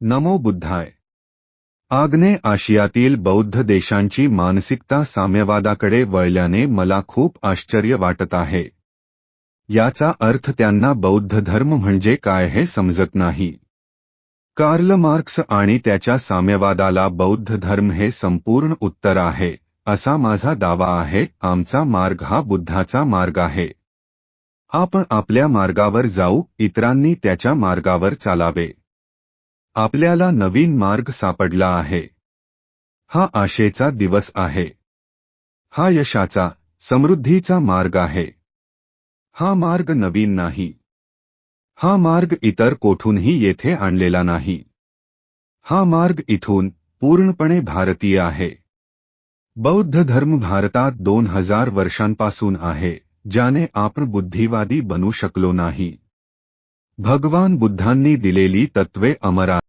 नमो बुद्धाय. आग्नेय आशियातील बौद्ध देशांची मानसिकता साम्यवादाकडे वळल्याने मला खूप आश्चर्य वाटत आहे. याचा अर्थ त्यांना बौद्ध धर्म म्हणजे काय हे समजत नाही. कार्ल मार्क्स आणि त्याच्या साम्यवादाला बौद्ध धर्म हे संपूर्ण उत्तर आहे, असा माझा दावा आहे. आमचा मार्ग हा बुद्धाचा मार्ग आहे. आपण आपल्या मार्गावर जाऊ, इतरांनी त्याच्या मार्गावर चालावे. आपल्याला नवीन मार्ग सापडला आहे. हा आशेचा दिवस आहे. हा यशाचा, समृद्धीचा मार्ग आहे. हा मार्ग नवीन नाही. हा मार्ग इतर कोठूनही येथे आणलेला नाही. हा मार्ग इथून पूर्णपणे भारतीय आहे. बौद्ध धर्म भारतात 2000 वर्षांपासून आहे, ज्याने आपण बुद्धिवादी बनू शकलो नाही. भगवान बुद्धांनी दिलेली तत्त्वे अमर आहेत.